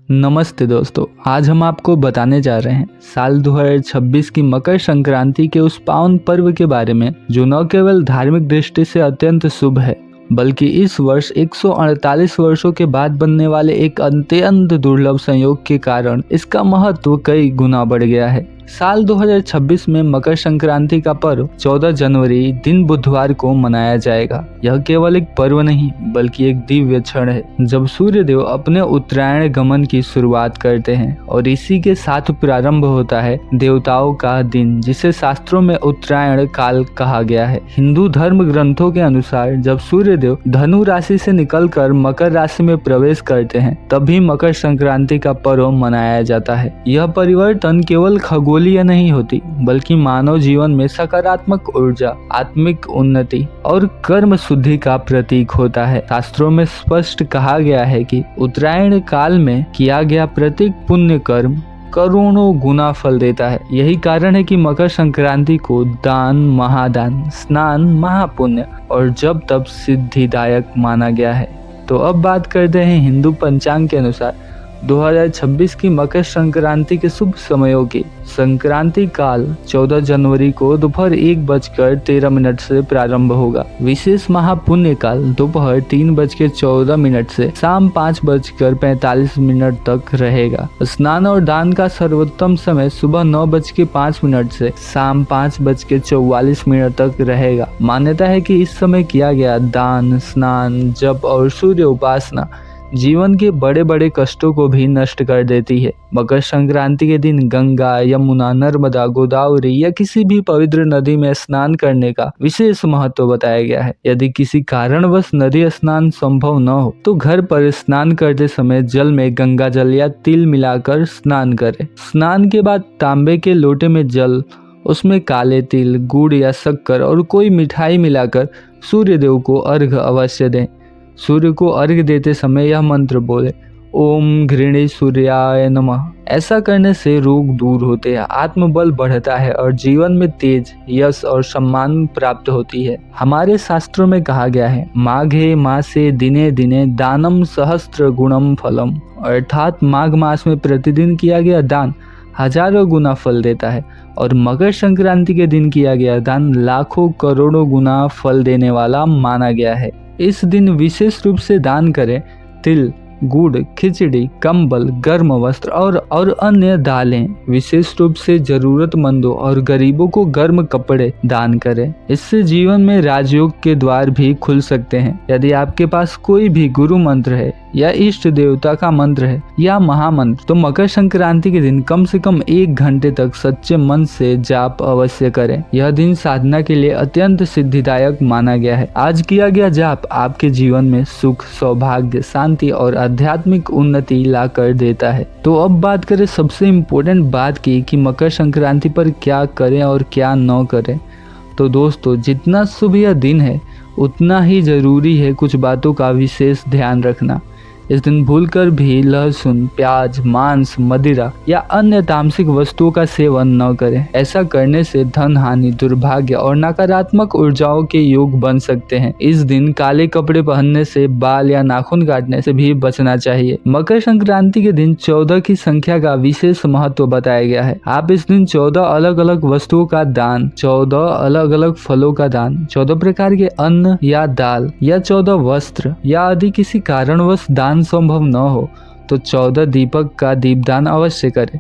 नमस्ते दोस्तों, आज हम आपको बताने जा रहे हैं साल 2026 की मकर संक्रांति के उस पावन पर्व के बारे में जो न केवल धार्मिक दृष्टि से अत्यंत शुभ है बल्कि इस वर्ष 148 वर्षों के बाद बनने वाले एक अत्यंत दुर्लभ संयोग के कारण इसका महत्व कई गुना बढ़ गया है। साल 2026 में मकर संक्रांति का पर्व 14 जनवरी दिन बुधवार को मनाया जाएगा। यह केवल एक पर्व नहीं बल्कि एक दिव्य क्षण है जब सूर्य देव अपने उत्तरायण गमन की शुरुआत करते हैं और इसी के साथ प्रारंभ होता है देवताओं का दिन, जिसे शास्त्रों में उत्तरायण काल कहा गया है। हिंदू धर्म ग्रंथों के अनुसार जब सूर्य देव धनु राशि से निकलकर मकर राशि में प्रवेश करते हैं तभी मकर संक्रांति का पर्व मनाया जाता है। यह परिवर्तन केवल खगोलीय नहीं होती बल्कि मानव जीवन में सकारात्मक ऊर्जा, आत्मिक उन्नति और कर्म शुद्धि का प्रतीक होता है। शास्त्रों में स्पष्ट कहा गया है कि उत्तरायण काल में किया गया प्रत्येक पुण्य कर्म करोड़ों गुना फल देता है। यही कारण है कि मकर संक्रांति को दान महादान, स्नान महापुण्य और जप तप सिद्धिदायक माना गया है। तो अब बात करते हैं हिंदू पंचांग के अनुसार 2026 की मकर संक्रांति के शुभ समयों की। संक्रांति काल 14 जनवरी को दोपहर 1:13 से प्रारंभ होगा। विशेष महापुण्य काल दोपहर 3:14 से शाम 5:45 तक रहेगा। स्नान और दान का सर्वोत्तम समय सुबह 9:05 से शाम 5:44 तक रहेगा। मान्यता है कि इस समय किया गया दान, स्नान, जप और सूर्य उपासना जीवन के बड़े बड़े कष्टों को भी नष्ट कर देती है। मकर संक्रांति के दिन गंगा, यमुना, नर्मदा, गोदावरी या किसी भी पवित्र नदी में स्नान करने का विशेष महत्व बताया गया है। यदि किसी कारणवश नदी स्नान संभव न हो तो घर पर स्नान करते समय जल में गंगा जल या तिल मिलाकर स्नान करें। स्नान के बाद तांबे के लोटे में जल, उसमें काले तिल, गुड़ या शक्कर और कोई मिठाई मिलाकर सूर्य देव को अर्घ्य अवश्य दें। सूर्य को अर्घ्य देते समय यह मंत्र बोले, ओम घृणी सूर्याय नमः। ऐसा करने से रोग दूर होते हैं, आत्मबल बढ़ता है और जीवन में तेज, यश और सम्मान प्राप्त होती है। हमारे शास्त्रों में कहा गया है, माघे मासे दिने दिने दानम सहस्त्र गुणम फलम, अर्थात माघ मास में प्रतिदिन किया गया दान हजारों गुना फल देता है और मकर संक्रांति के दिन किया गया दान लाखों करोड़ों गुना फल देने वाला माना गया है। इस दिन विशेष रूप से दान करें। तिल, गुड़, खिचड़ी, कंबल, गर्म वस्त्र और अन्य दालें। विशेष रूप से जरूरतमंदों और गरीबों को गर्म कपड़े दान करें। इससे जीवन में राजयोग के द्वार भी खुल सकते हैं। यदि आपके पास कोई भी गुरु मंत्र है या इष्ट देवता का मंत्र है या महामंत्र तो मकर संक्रांति के दिन कम से कम 1 घंटे तक सच्चे मन से जाप अवश्य करें। यह दिन साधना के लिए अत्यंत सिद्धिदायक माना गया है। आज किया गया जाप आपके जीवन में सुख, सौभाग्य, शांति और आध्यात्मिक उन्नति ला कर देता है। तो अब बात करें सबसे इम्पोर्टेंट बात की कि मकर संक्रांति पर क्या करें और क्या न करें। तो दोस्तों, जितना शुभ यह दिन है उतना ही जरूरी है कुछ बातों का विशेष ध्यान रखना। इस दिन भूलकर भी लहसुन, प्याज, मांस, मदिरा या अन्य तामसिक वस्तुओं का सेवन न करें। ऐसा करने से धन हानि, दुर्भाग्य और नकारात्मक ऊर्जाओं के योग बन सकते हैं। इस दिन काले कपड़े पहनने से, बाल या नाखून काटने से भी बचना चाहिए। मकर संक्रांति के दिन 14 की संख्या का विशेष महत्व बताया गया है। आप इस दिन 14 अलग अलग वस्तुओं का दान, 14 अलग अलग फलों का दान, 14 प्रकार के अन्न या दाल या 14 वस्त्र या आदि किसी कारणवश दान संभव न हो तो 14 दीपक का दीपदान अवश्य करें।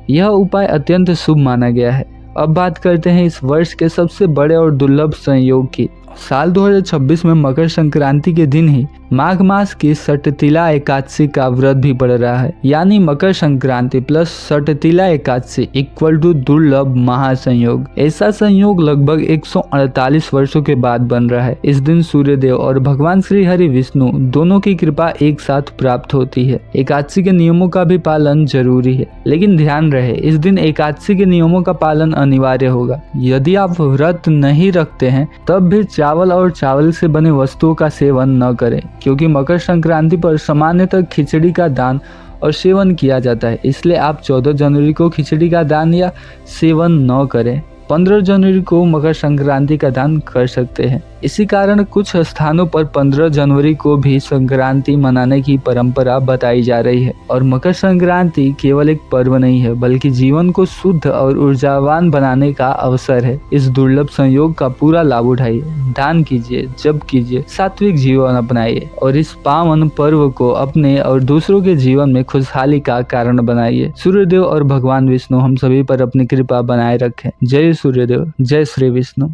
यह उपाय अत्यंत शुभ माना गया है। अब बात करते हैं इस वर्ष के सबसे बड़े और दुर्लभ संयोग की। साल 2026 में मकर संक्रांति के दिन ही माघ मास की सटतिला एकादशी का व्रत भी पड़ रहा है। यानी Makar Sankranti plus Shattila Ekadashi equal to दुर्लभ महासंयोग। ऐसा संयोग लगभग 148 वर्षों के बाद बन रहा है। इस दिन सूर्य देव और भगवान श्री हरि विष्णु दोनों की कृपा एक साथ प्राप्त होती है। एकादशी के नियमों का भी पालन जरूरी है, लेकिन ध्यान रहे इस दिन एकादशी के नियमों का पालन अनिवार्य होगा। यदि आप व्रत नहीं रखते हैं तब भी चावल और चावल से बने वस्तुओं का सेवन न करें, क्योंकि मकर संक्रांति पर सामान्यतः खिचड़ी का दान और सेवन किया जाता है। इसलिए आप 14 जनवरी को खिचड़ी का दान या सेवन न करें। 15 जनवरी को मकर संक्रांति का दान कर सकते हैं। इसी कारण कुछ स्थानों पर 15 जनवरी को भी संक्रांति मनाने की परंपरा बताई जा रही है। और मकर संक्रांति केवल एक पर्व नहीं है, बल्कि जीवन को शुद्ध और ऊर्जावान बनाने का अवसर है। इस दुर्लभ संयोग का पूरा लाभ उठाइए, दान कीजिए, जप कीजिए, सात्विक जीवन अपनाइए और इस पावन पर्व को अपने और दूसरों के जीवन में खुशहाली का कारण बनाइए। सूर्यदेव और भगवान विष्णु हम सभी पर अपनी कृपा बनाए रखें। जय सूर्यदेव, जय श्री विष्णु।